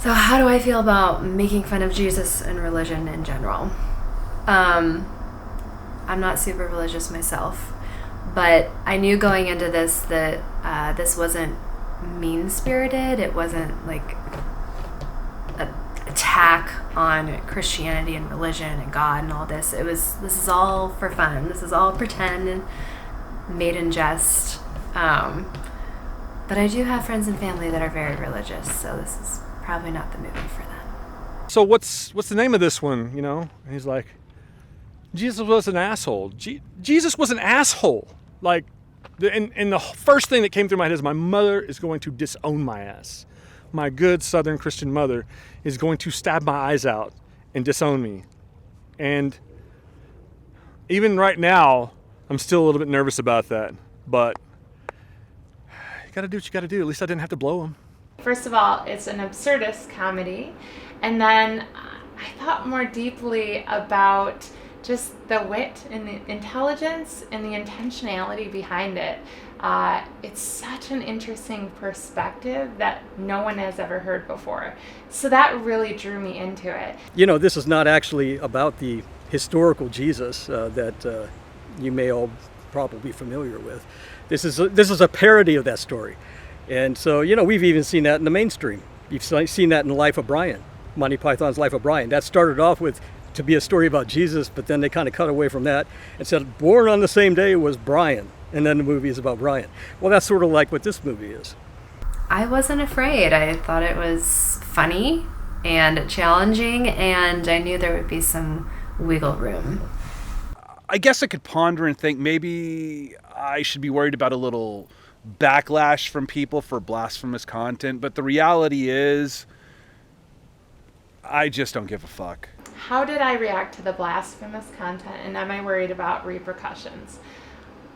So how do I feel about making fun of Jesus and religion in general? I'm not super religious myself, but I knew going into this that this wasn't mean-spirited. It wasn't like an attack on Christianity and religion and God and all this. This is all for fun. This is all pretend and made in jest. But I do have friends and family that are very religious, so this is probably not the movie for them. So what's the name of this one, you know? And he's like, Jesus was an asshole. Jesus was an asshole. Like, and the first thing that came through my head is my mother is going to disown my ass. My good Southern Christian mother is going to stab my eyes out and disown me. And even right now, I'm still a little bit nervous about that. But you gotta do what you gotta do. At least I didn't have to blow him. First of all, it's an absurdist comedy. And then I thought more deeply about just the wit and the intelligence and the intentionality behind it. It's such an interesting perspective that no one has ever heard before. So that really drew me into it. You know, this is not actually about the historical Jesus that you may all probably be familiar with. This is a parody of that story. And so, you know, we've even seen that in the mainstream. You've seen that in The Life of Brian, Monty Python's Life of Brian. That started off with to be a story about Jesus, but then they kind of cut away from that and said, born on the same day was Brian, and then the movie is about Brian. Well, that's sort of like what this movie is. I wasn't afraid. I thought it was funny and challenging, and I knew there would be some wiggle room. I guess I could ponder and think maybe I should be worried about a little backlash from people for blasphemous content, but the reality is I just don't give a fuck. How did I react to the blasphemous content, and am I worried about repercussions?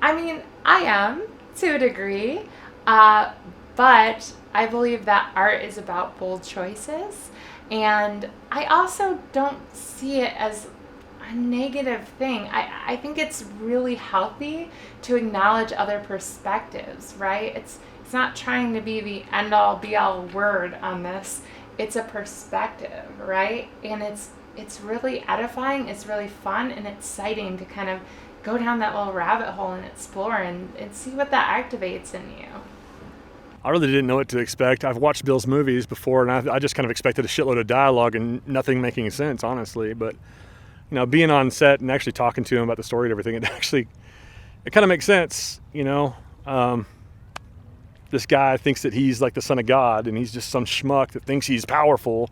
I mean, I am, to a degree, but I believe that art is about bold choices, and I also don't see it as a negative thing. I think it's really healthy to acknowledge other perspectives, right? It's not trying to be the end-all, be-all word on this. It's a perspective, right? And it's really edifying, it's really fun and exciting to kind of go down that little rabbit hole and explore and see what that activates in you. I really didn't know what to expect. I've watched Bill's movies before, and I just kind of expected a shitload of dialogue and nothing making sense, honestly. But, you know, being on set and actually talking to him about the story and everything, it kind of makes sense, you know. This guy thinks that he's like the son of God, and he's just some schmuck that thinks he's powerful,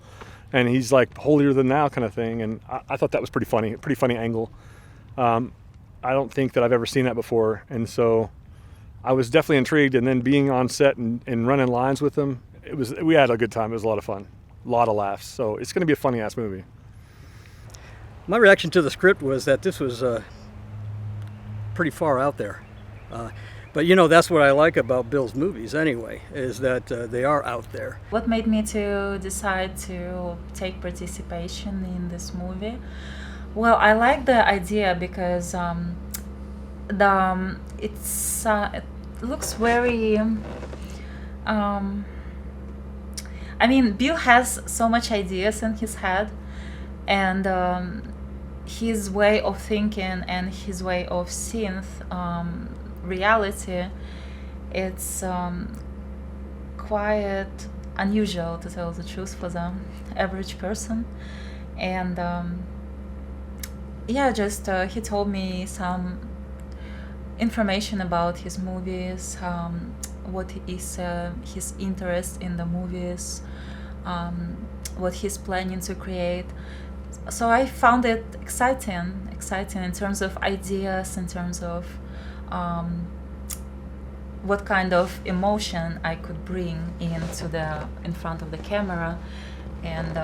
and he's like holier than thou kind of thing. And I thought that was pretty funny angle. I don't think that I've ever seen that before, and so I was definitely intrigued. And then being on set and running lines with him, we had a good time. It was a lot of fun, a lot of laughs. So it's going to be a funny ass movie. My reaction to the script was that this was pretty far out there. But you know, that's what I like about Bill's movies anyway, is that they are out there. What made me to decide to take participation in this movie? Well, I like the idea because it looks very... I mean, Bill has so much ideas in his head, and his way of thinking and his way of seeing reality, it's quite unusual, to tell the truth, for the average person. And he told me some information about his movies, what is his interest in the movies, what he's planning to create. So I found it exciting in terms of ideas, in terms of what kind of emotion I could bring in front of the camera, and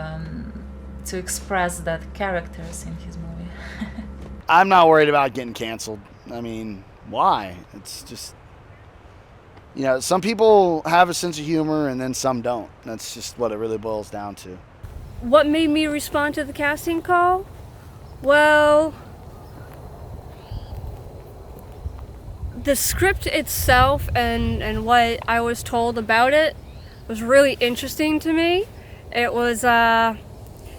to express that characters in his movie. I'm not worried about getting canceled. I mean, why? It's just, you know, some people have a sense of humor and then some don't. That's just what it really boils down to. What made me respond to the casting call? Well, the script itself and what I was told about it was really interesting to me. It was,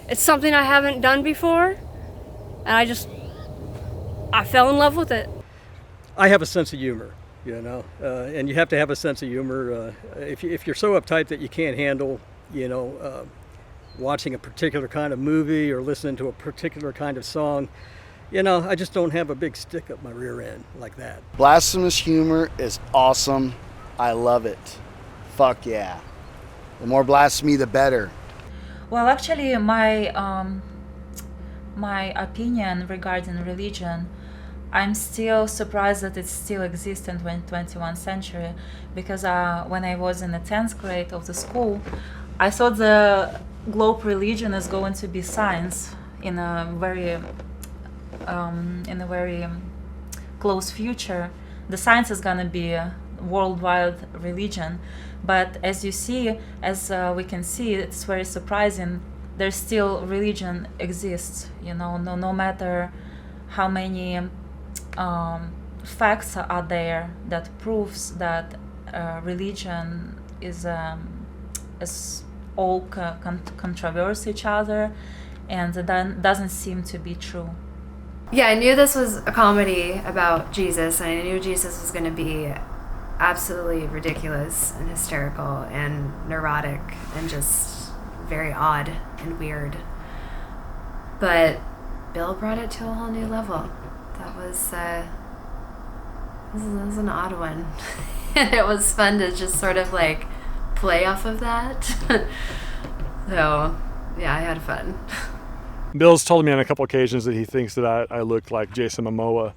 it's something I haven't done before, and I fell in love with it. I have a sense of humor, and you have to have a sense of humor. If you're so uptight that you can't handle, watching a particular kind of movie or listening to a particular kind of song, I just don't have a big stick up my rear end like that. Blasphemous humor is awesome. I love it. Fuck yeah. The more blasphemy, the better. Well, actually, my opinion regarding religion, I'm still surprised that it still exists in the 21st century, because when I was in the 10th grade of the school, I thought the globe religion is going to be science in a very close future. The science is going to be a worldwide religion, but as you see, we can see, it's very surprising. There's still religion exists. No matter how many facts are there that proves that religion is all controverse each other, and that doesn't seem to be true. Yeah, I knew this was a comedy about Jesus, and I knew Jesus was going to be absolutely ridiculous and hysterical and neurotic and just very odd and weird. But Bill brought it to a whole new level. That was this was an odd one. And it was fun to just sort of like play off of that. So, yeah, I had fun. Bill's told me on a couple occasions that he thinks that I look like Jason Momoa,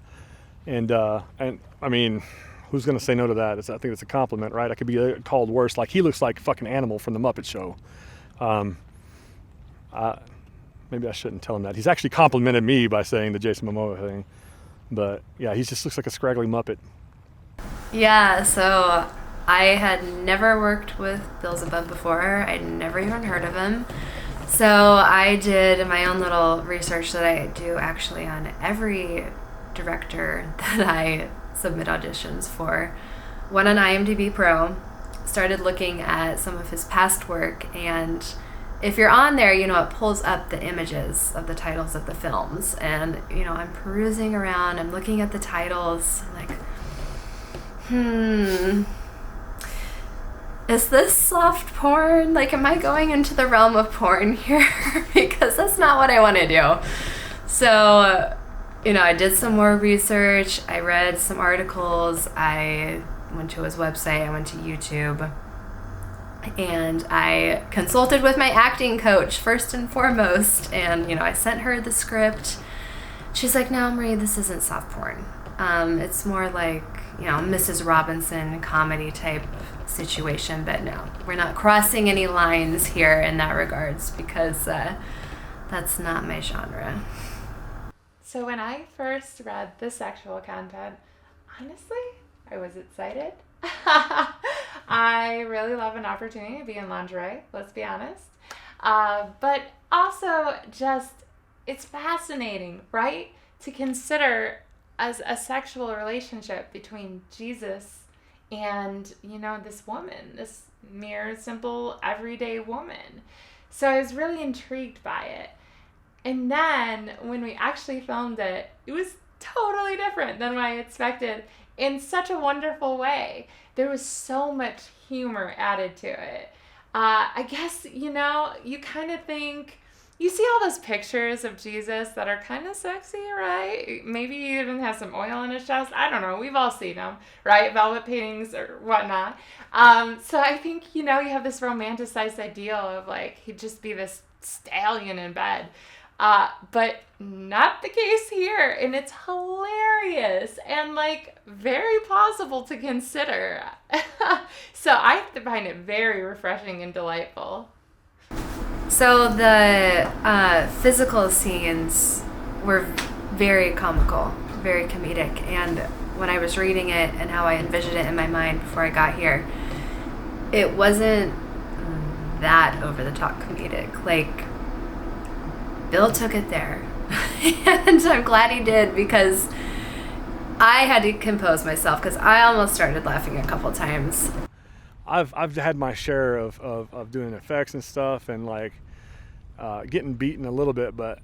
and I mean, who's gonna say no to that? I think it's a compliment, right? I could be called worse. Like, he looks like fucking Animal from the Muppet Show. Maybe I shouldn't tell him that. He's actually complimented me by saying the Jason Momoa thing, but yeah, he just looks like a scraggly Muppet. Yeah, so I had never worked with Bill Zebub before. I'd never even heard of him. So I did my own little research that I do actually on every director that I submit auditions for. Went on IMDb Pro, started looking at some of his past work, and if you're on there, it pulls up the images of the titles of the films. And, I'm perusing around, I'm looking at the titles, I'm like, is this soft porn? Like, am I going into the realm of porn here? Because that's not what I want to do. So, I did some more research. I read some articles. I went to his website. I went to YouTube. And I consulted with my acting coach first and foremost. And, I sent her the script. She's like, no, Marie, this isn't soft porn. It's more like, Mrs. Robinson comedy type situation, but no, we're not crossing any lines here in that regards, because that's not my genre. So when I first read the sexual content, honestly, I was excited. I really love an opportunity to be in lingerie, let's be honest. But also just, it's fascinating, right? To consider as a sexual relationship between Jesus and, this woman, this mere, simple, everyday woman. So I was really intrigued by it. And then when we actually filmed it, it was totally different than what I expected in such a wonderful way. There was so much humor added to it. I guess, you kind of think, you see all those pictures of Jesus that are kind of sexy, right? Maybe he even has some oil on his chest. I don't know. We've all seen them, right? Velvet paintings or whatnot. So I think, you have this romanticized ideal of like, he'd just be this stallion in bed. But not the case here. And it's hilarious and like very plausible to consider. So I find it very refreshing and delightful. So the physical scenes were very comical, very comedic. And when I was reading it and how I envisioned it in my mind before I got here, it wasn't that over-the-top comedic. Like, Bill took it there. And I'm glad he did, because I had to compose myself, because I almost started laughing a couple times. I've had my share of doing effects and stuff, and like getting beaten a little bit, but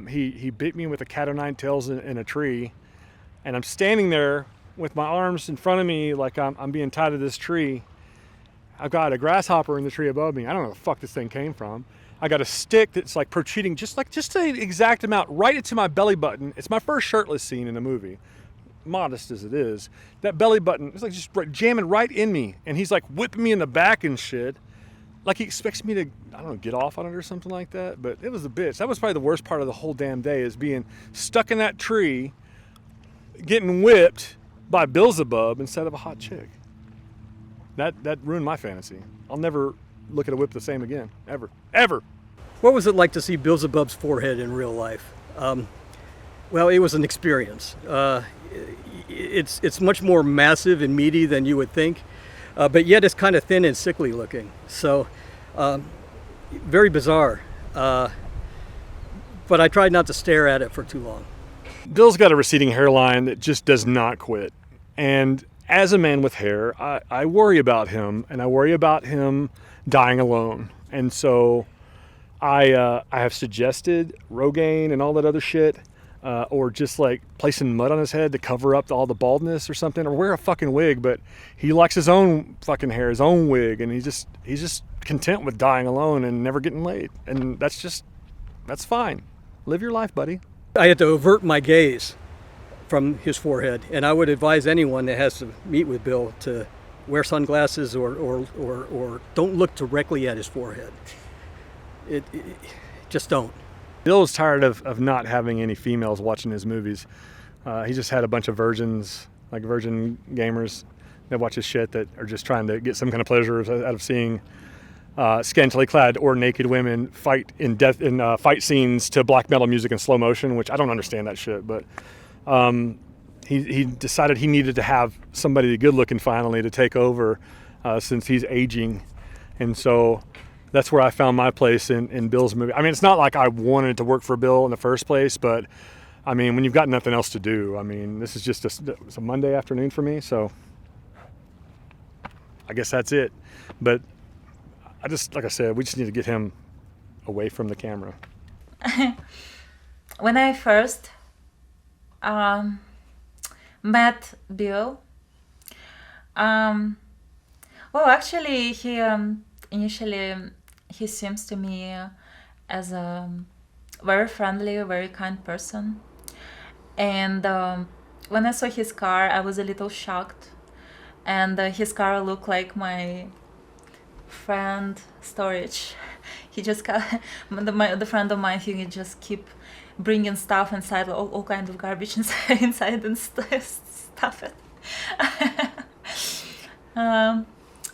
he bit me with a cat o' nine tails in a tree, and I'm standing there with my arms in front of me like I'm being tied to this tree. I've got a grasshopper in the tree above me. I don't know where the fuck this thing came from. I got a stick that's like protruding just the exact amount right into my belly button. It's my first shirtless scene in the movie, modest as it is. That belly button is like just jamming right in me, and he's like whipping me in the back and shit. Like he expects me to, I don't know, get off on it or something like that. But it was a bitch. That was probably the worst part of the whole damn day, is being stuck in that tree, getting whipped by Zebub instead of a hot chick. That ruined my fantasy. I'll never look at a whip the same again, ever. What was it like to see Zebub's forehead in real life? Well, it was an experience. It's much more massive and meaty than you would think, but yet it's kind of thin and sickly looking. So, very bizarre. But I tried not to stare at it for too long. Bill's got a receding hairline that just does not quit. And as a man with hair, I worry about him, and I worry about him dying alone. And so I have suggested Rogaine and all that other shit, or just like placing mud on his head to cover up all the baldness or something, or wear a fucking wig. But he likes his own fucking hair, his own wig, and he's just content with dying alone and never getting laid. And that's fine. Live your life, buddy. I had to avert my gaze from his forehead, and I would advise anyone that has to meet with Bill to wear sunglasses or don't look directly at his forehead. It just don't. Bill was tired of not having any females watching his movies. He just had a bunch of virgins, like virgin gamers, that watch his shit that are just trying to get some kind of pleasure out of seeing scantily clad or naked women fight in fight scenes to black metal music in slow motion, which I don't understand that shit. But he decided he needed to have somebody good looking finally to take over since he's aging, and so that's where I found my place in Bill's movie. I mean, it's not like I wanted to work for Bill in the first place, but I mean, when you've got nothing else to do, I mean, this is just it's a Monday afternoon for me, so I guess that's it. But like I said, we just need to get him away from the camera. When I first met Bill, well, actually, initially he seems to me as a very friendly, very kind person. And when I saw his car, I was a little shocked. And his car looked like my friend storage. He just got the friend of mine. He just keep bringing stuff inside, all kinds of garbage inside and stuff it.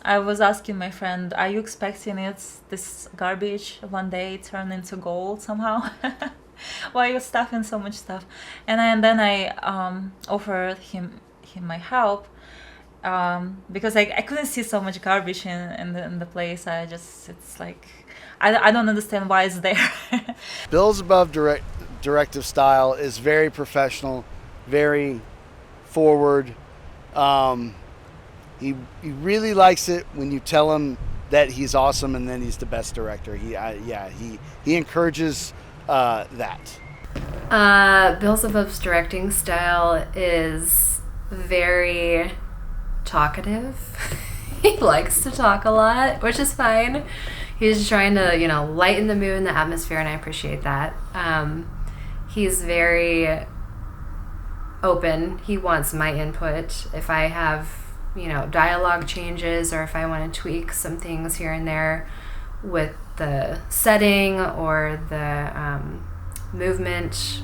I was asking my friend, "Are you expecting this garbage one day turn into gold somehow? Why are you stuffing so much stuff?" And then I offered him my help. Because I couldn't see so much garbage in the place. It's like I don't understand why it's there. Bill's above directive style is very professional, very forward. He really likes it when you tell him that he's awesome and then he's the best director. He encourages that. Bill Zebub's directing style is very talkative. He likes to talk a lot, which is fine. He's trying to, lighten the mood and the atmosphere, and I appreciate that. He's very open. He wants my input. If I have, dialogue changes, or if I want to tweak some things here and there with the setting or the movement,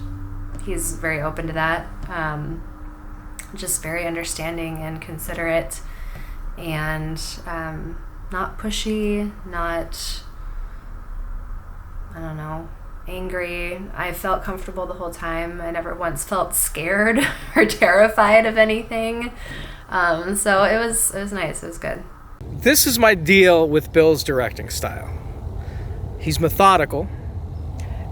he's very open to that. Just very understanding and considerate, and not pushy, not, angry. I felt comfortable the whole time. I never once felt scared or terrified of anything. So it was nice. It was good. This is my deal with Bill's directing style. He's methodical,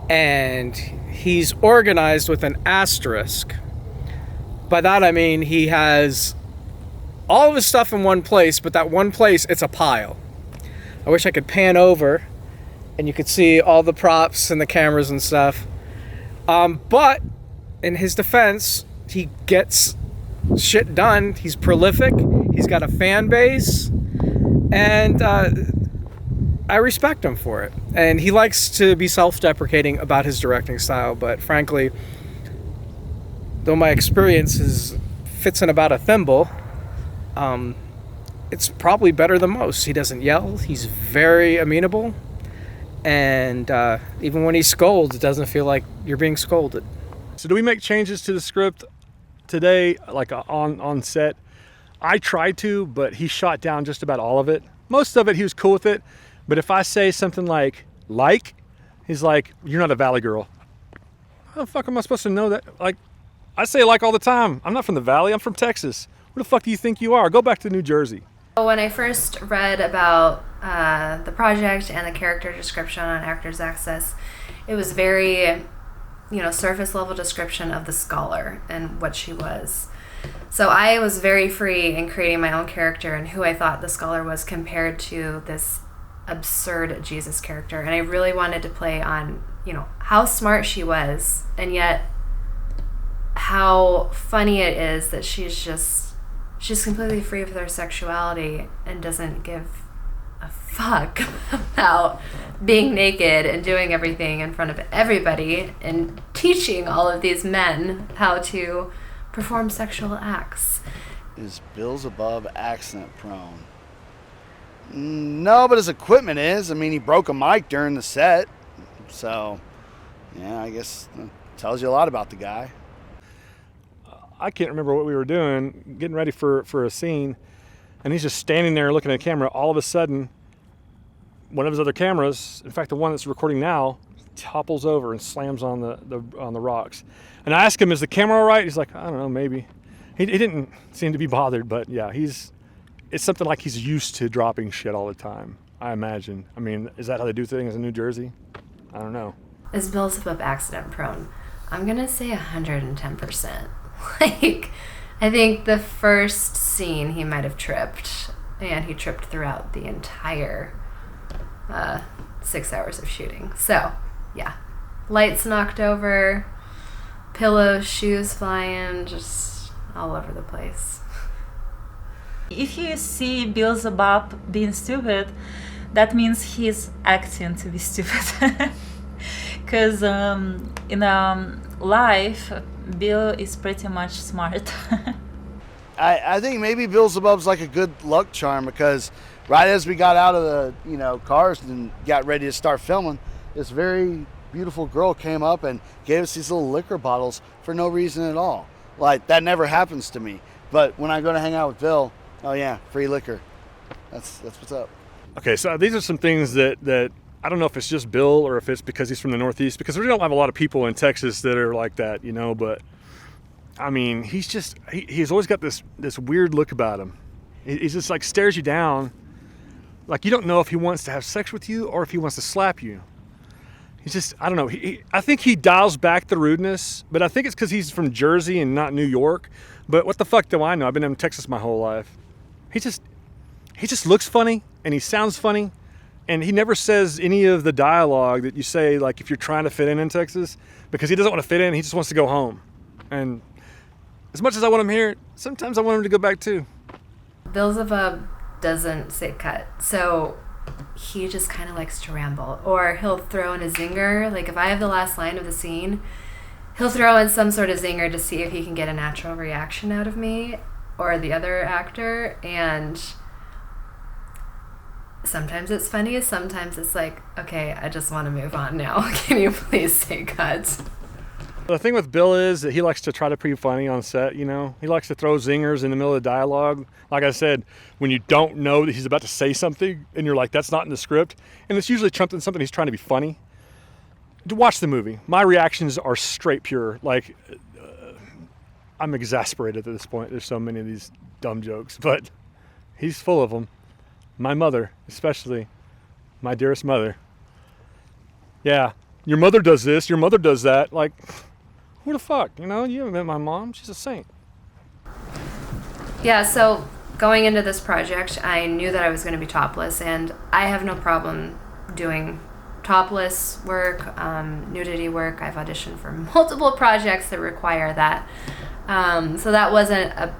and he's organized with an asterisk. By that I mean he has all of his stuff in one place, but that one place, it's a pile. I wish I could pan over and you could see all the props and the cameras and stuff. But in his defense, he gets shit done. He's prolific. He's got a fan base. And I respect him for it. And he likes to be self-deprecating about his directing style. But frankly, though my experience fits in about a thimble, it's probably better than most. He doesn't yell. He's very amenable. And even when he scolds, it doesn't feel like you're being scolded. So do we make changes to the script today, like on set? I tried to, but he shot down just about all of it. Most of it, he was cool with it. But if I say something like, he's like, you're not a Valley girl. How the fuck am I supposed to know that? Like, I say like all the time. I'm not from the Valley, I'm from Texas. Where the fuck do you think you are? Go back to New Jersey. When I first read about the project and the character description on Actors Access, it was very, surface level description of the scholar and what she was. So I was very free in creating my own character and who I thought the scholar was compared to this absurd Jesus character. And I really wanted to play on, how smart she was, and yet how funny it is that she's completely free with her sexuality and doesn't give a fuck about being naked and doing everything in front of everybody and teaching all of these men how to perform sexual acts. Is Bill Zebub accident prone? No, but his equipment is. I mean, he broke a mic during the set. So, yeah, I guess that tells you a lot about the guy. I can't remember what we were doing, getting ready for a scene, and he's just standing there looking at the camera. All of a sudden, one of his other cameras, in fact, the one that's recording now, topples over and slams on the rocks. And I asked him, is the camera all right? He's like, I don't know, maybe. He didn't seem to be bothered, but yeah, it's something like he's used to dropping shit all the time, I imagine. I mean, is that how they do things in New Jersey? I don't know. Is Bill Zebub accident prone? I'm gonna say 110%. Like, I think the first scene he might have tripped, and he tripped throughout the entire 6 hours of shooting. So, yeah. Lights knocked over, pillows, shoes flying, just all over the place. If you see Bill Zebub being stupid, that means he's acting to be stupid. Because in life, Bill is pretty much smart. I think maybe Bill Zebub's like a good luck charm, because right as we got out of the cars and got ready to start filming, this very beautiful girl came up and gave us these little liquor bottles for no reason at all. Like, that never happens to me. But when I go to hang out with Bill, oh yeah, free liquor. That's what's up. Okay, so these are some things that I don't know if it's just Bill or if it's because he's from the Northeast, because we don't have a lot of people in Texas that are like that, but I mean, he's always got this weird look about him. He's just like stares you down, like you don't know if he wants to have sex with you or if he wants to slap you. He's just, I don't know. I think he dials back the rudeness, but I think it's because he's from Jersey and not New York. But what the fuck do I know? I've been in Texas my whole life. He just looks funny and he sounds funny, and he never says any of the dialogue that you say, like if you're trying to fit in Texas, because he doesn't want to fit in. He just wants to go home. And as much as I want him here, sometimes I want him to go back too. Bill Zebub doesn't say cut, so he just kind of likes to ramble, or he'll throw in a zinger. Like if I have the last line of the scene, he'll throw in some sort of zinger to see if he can get a natural reaction out of me or the other actor. And sometimes it's funny, sometimes it's like, okay, I just want to move on now. Can you please say cut? The thing with Bill is that he likes to try to be funny on set, He likes to throw zingers in the middle of the dialogue. Like I said, when you don't know that he's about to say something and you're like, that's not in the script. And it's usually something he's trying to be funny. To watch the movie, my reactions are straight pure. Like, I'm exasperated at this point. There's so many of these dumb jokes, but he's full of them. My mother, especially, my dearest mother. Yeah, your mother does this, your mother does that. Like, who the fuck? You haven't met my mom. She's a saint. Yeah, so going into this project, I knew that I was going to be topless, and I have no problem doing topless work, nudity work. I've auditioned for multiple projects that require that. So that wasn't a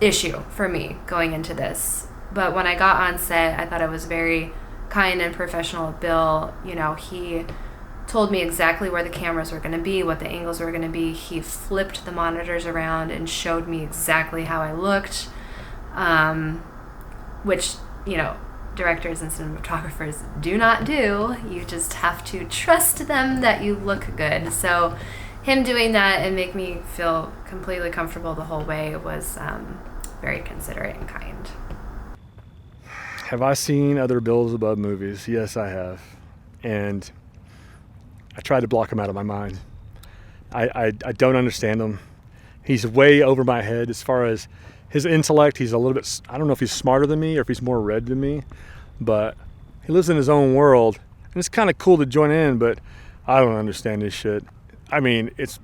issue for me going into this. But when I got on set, I thought I was very kind and professional with Bill. You know, he told me exactly where the cameras were going to be, what the angles were going to be. He flipped the monitors around and showed me exactly how I looked, which, you know, directors and cinematographers do not do. You just have to trust them that you look good. So him doing that and make me feel completely comfortable the whole way was very considerate and kind. Have I seen other Bill Zebub movies? Yes, I have. And I try to block him out of my mind. I don't understand him. He's way over my head as far as his intellect. He's a little bit, I don't know if he's smarter than me or if he's more read than me, but he lives in his own world. And it's kind of cool to join in, but I don't understand this shit. I mean, it's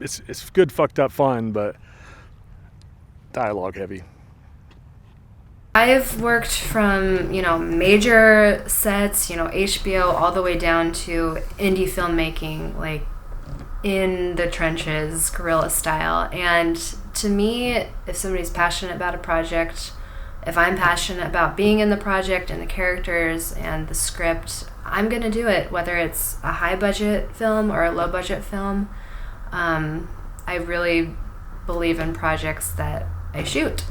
good fucked up fun, but dialogue heavy. I've worked from, you know, major sets, you know, HBO, all the way down to indie filmmaking, like in the trenches, guerrilla style. And to me, if somebody's passionate about a project, if I'm passionate about being in the project and the characters and the script, I'm going to do it, whether it's a high budget film or a low budget film. I really believe in projects that I shoot.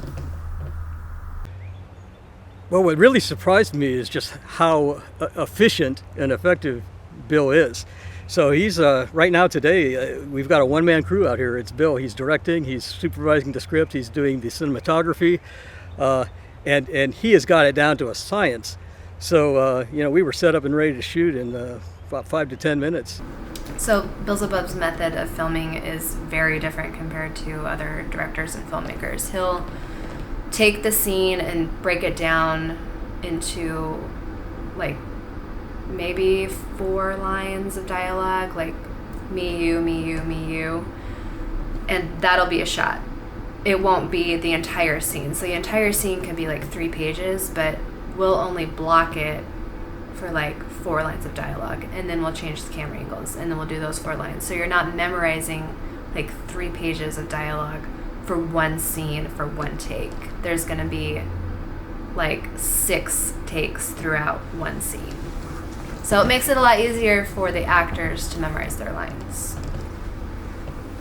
Well, what really surprised me is just how efficient and effective Bill is. So he's right now today, we've got a one-man crew out here. It's Bill. He's directing, he's supervising the script, he's doing the cinematography, and he has got it down to a science. So, you know, we were set up and ready to shoot in about 5 to 10 minutes. So Bill Zebub's method of filming is very different compared to other directors and filmmakers. He'll take the scene and break it down into like maybe 4 lines of dialogue, like me, you, me, you, me, you, and that'll be a shot. It won't be the entire scene. So the entire scene can be like 3 pages, but we'll only block it for like 4 lines of dialogue, and then we'll change the camera angles, and then we'll do those 4 lines. So you're not memorizing like 3 pages of dialogue for one scene for one take. There's gonna be like 6 takes throughout one scene. So it makes it a lot easier for the actors to memorize their lines.